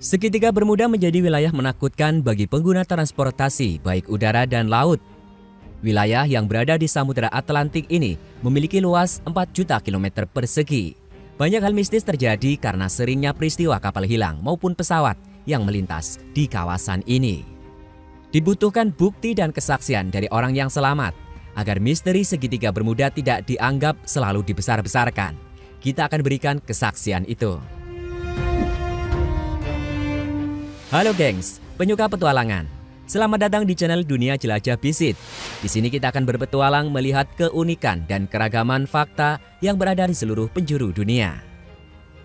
Segitiga Bermuda menjadi wilayah menakutkan bagi pengguna transportasi baik udara dan laut. Wilayah yang berada di Samudra Atlantik ini memiliki luas 4 juta kilometer persegi. Banyak hal mistis terjadi karena seringnya peristiwa kapal hilang maupun pesawat yang melintas di kawasan ini. Dibutuhkan bukti dan kesaksian dari orang yang selamat agar misteri segitiga Bermuda tidak dianggap selalu dibesar-besarkan. Kita akan berikan kesaksian itu. Halo gengs, penyuka petualangan. Selamat datang di channel Dunia Jelajah Visit. Di sini kita akan berpetualang melihat keunikan dan keragaman fakta yang berada di seluruh penjuru dunia.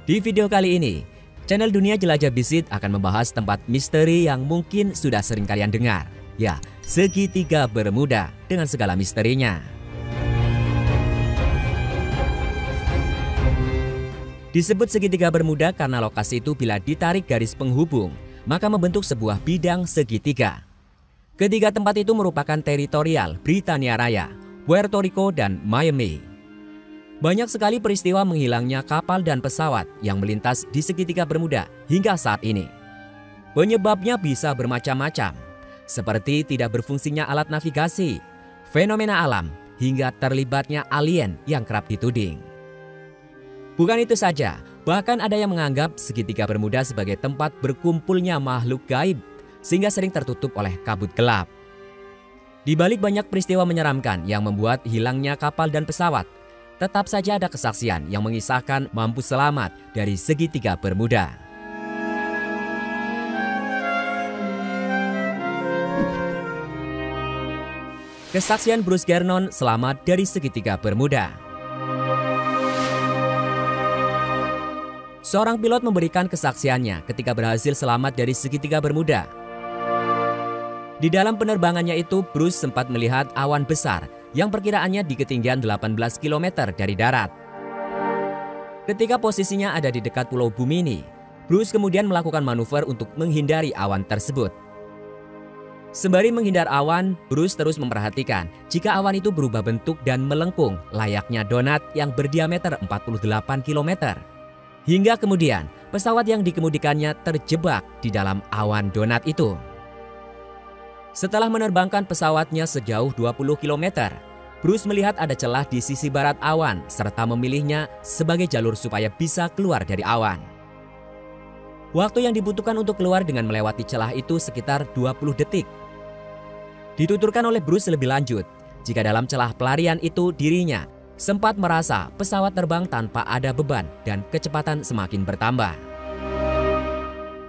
Di video kali ini, channel Dunia Jelajah Visit akan membahas tempat misteri yang mungkin sudah sering kalian dengar. Ya, segitiga Bermuda dengan segala misterinya. Disebut segitiga Bermuda karena lokasi itu bila ditarik garis penghubung, maka membentuk sebuah bidang segitiga. Ketiga tempat itu merupakan teritorial Britania Raya, Puerto Rico, dan Miami. Banyak sekali peristiwa menghilangnya kapal dan pesawat yang melintas di segitiga Bermuda hingga saat ini. Penyebabnya bisa bermacam-macam, seperti tidak berfungsinya alat navigasi, fenomena alam, hingga terlibatnya alien yang kerap dituding. Bukan itu saja, bahkan ada yang menganggap segitiga Bermuda sebagai tempat berkumpulnya makhluk gaib, sehingga sering tertutup oleh kabut gelap. Di balik banyak peristiwa menyeramkan yang membuat hilangnya kapal dan pesawat, tetap saja ada kesaksian yang mengisahkan mampu selamat dari segitiga Bermuda. Kesaksian Bruce Gernon selamat dari segitiga Bermuda. Seorang pilot memberikan kesaksiannya ketika berhasil selamat dari segitiga Bermuda. Di dalam penerbangannya itu, Bruce sempat melihat awan besar yang perkiraannya di ketinggian 18 km dari darat. Ketika posisinya ada di dekat pulau Bumini, Bruce kemudian melakukan manuver untuk menghindari awan tersebut. Sembari menghindar awan, Bruce terus memperhatikan jika awan itu berubah bentuk dan melengkung layaknya donat yang berdiameter 48 km. Hingga kemudian pesawat yang dikemudikannya terjebak di dalam awan donat itu. Setelah menerbangkan pesawatnya sejauh 20 km, Bruce melihat ada celah di sisi barat awan serta memilihnya sebagai jalur supaya bisa keluar dari awan. Waktu yang dibutuhkan untuk keluar dengan melewati celah itu sekitar 20 detik. Dituturkan oleh Bruce lebih lanjut, jika dalam celah pelarian itu dirinya sempat merasa pesawat terbang tanpa ada beban dan kecepatan semakin bertambah.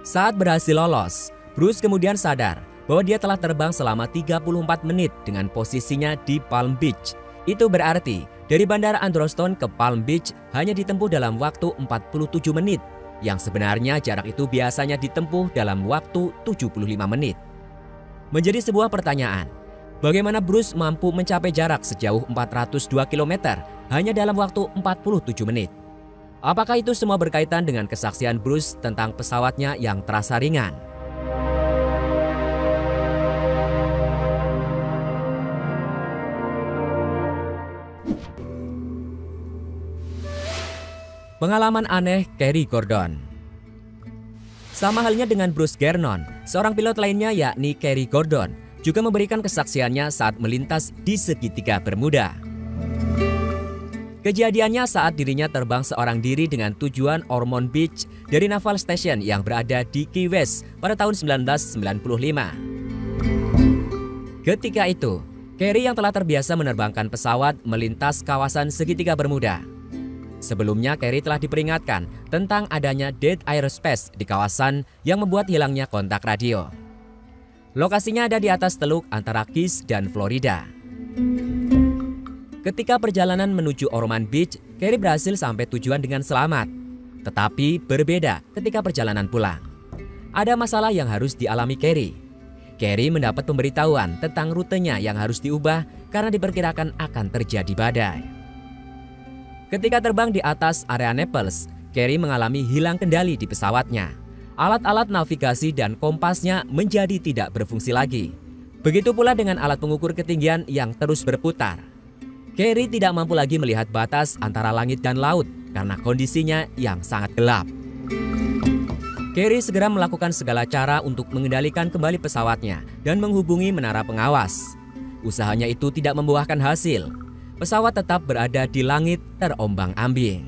Saat berhasil lolos, Bruce kemudian sadar bahwa dia telah terbang selama 34 menit dengan posisinya di Palm Beach. Itu berarti dari Bandara Androston ke Palm Beach hanya ditempuh dalam waktu 47 menit, yang sebenarnya jarak itu biasanya ditempuh dalam waktu 75 menit. Menjadi sebuah pertanyaan, bagaimana Bruce mampu mencapai jarak sejauh 402 km hanya dalam waktu 47 menit? Apakah itu semua berkaitan dengan kesaksian Bruce tentang pesawatnya yang terasa ringan? Pengalaman aneh Kerry Gordon. Sama halnya dengan Bruce Gernon, seorang pilot lainnya yakni Kerry Gordon juga memberikan kesaksiannya saat melintas di segitiga Bermuda. Kejadiannya saat dirinya terbang seorang diri dengan tujuan Ormond Beach dari Naval Station yang berada di Key West pada tahun 1995. Ketika itu, Kerry yang telah terbiasa menerbangkan pesawat melintas kawasan segitiga Bermuda. Sebelumnya Kerry telah diperingatkan tentang adanya dead airspace di kawasan yang membuat hilangnya kontak radio. Lokasinya ada di atas teluk antara Keys dan Florida. Ketika perjalanan menuju Ormond Beach, Kerry berhasil sampai tujuan dengan selamat. Tetapi berbeda ketika perjalanan pulang. Ada masalah yang harus dialami Kerry. Kerry mendapat pemberitahuan tentang rutenya yang harus diubah karena diperkirakan akan terjadi badai. Ketika terbang di atas area Naples, Kerry mengalami hilang kendali di pesawatnya. Alat-alat navigasi dan kompasnya menjadi tidak berfungsi lagi. Begitu pula dengan alat pengukur ketinggian yang terus berputar. Kerry tidak mampu lagi melihat batas antara langit dan laut karena kondisinya yang sangat gelap. Carey segera melakukan segala cara untuk mengendalikan kembali pesawatnya dan menghubungi menara pengawas. Usahanya itu tidak membuahkan hasil. Pesawat tetap berada di langit terombang-ambing.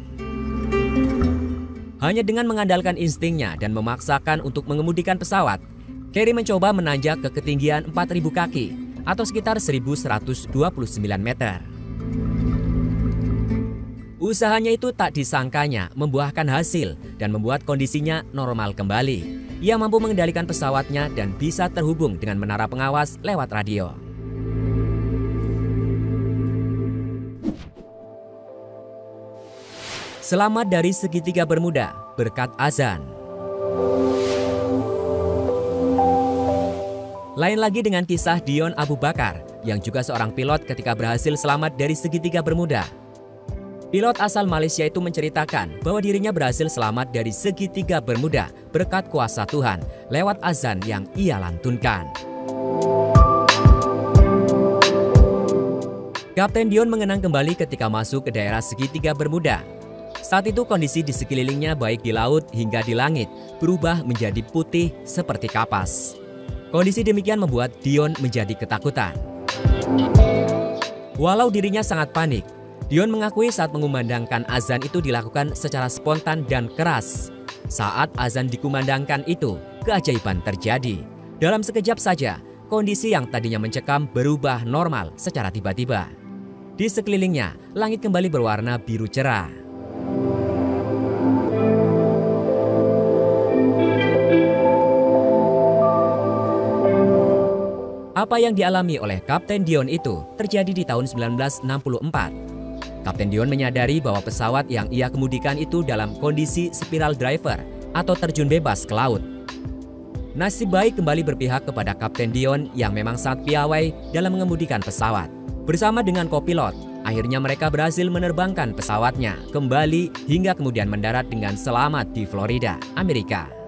Hanya dengan mengandalkan instingnya dan memaksakan untuk mengemudikan pesawat, Carey mencoba menanjak ke ketinggian 4.000 kaki atau sekitar 1.129 meter. Usahanya itu tak disangkanya membuahkan hasil dan membuat kondisinya normal kembali. Ia mampu mengendalikan pesawatnya dan bisa terhubung dengan menara pengawas lewat radio. Selamat dari segitiga Bermuda berkat azan. Lain lagi dengan kisah Dion Abu Bakar yang juga seorang pilot ketika berhasil selamat dari segitiga Bermuda. Pilot asal Malaysia itu menceritakan bahwa dirinya berhasil selamat dari segitiga Bermuda berkat kuasa Tuhan lewat azan yang ia lantunkan. Kapten Dion mengenang kembali ketika masuk ke daerah segitiga Bermuda. Saat itu kondisi di sekelilingnya baik di laut hingga di langit berubah menjadi putih seperti kapas. Kondisi demikian membuat Dion menjadi ketakutan. Walau dirinya sangat panik, Dion mengakui saat mengumandangkan azan itu dilakukan secara spontan dan keras. Saat azan dikumandangkan itu, keajaiban terjadi. Dalam sekejap saja, kondisi yang tadinya mencekam berubah normal secara tiba-tiba. Di sekelilingnya, langit kembali berwarna biru cerah. Apa yang dialami oleh Kapten Dion itu terjadi di tahun 1964. Kapten Dion menyadari bahwa pesawat yang ia kemudikan itu dalam kondisi spiral driver atau terjun bebas ke laut. Nasib baik kembali berpihak kepada Kapten Dion yang memang sangat piawai dalam mengemudikan pesawat. Bersama dengan kopilot, akhirnya mereka berhasil menerbangkan pesawatnya kembali hingga kemudian mendarat dengan selamat di Florida, Amerika.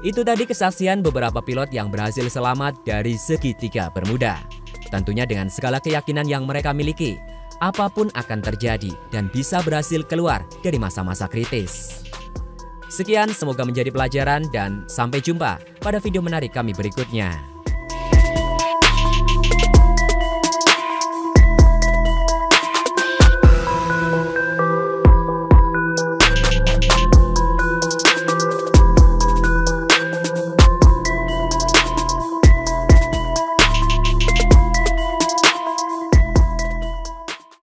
Itu tadi kesaksian beberapa pilot yang berhasil selamat dari segitiga Bermuda. Tentunya dengan segala keyakinan yang mereka miliki, apapun akan terjadi dan bisa berhasil keluar dari masa-masa kritis. Sekian, semoga menjadi pelajaran dan sampai jumpa pada video menarik kami berikutnya.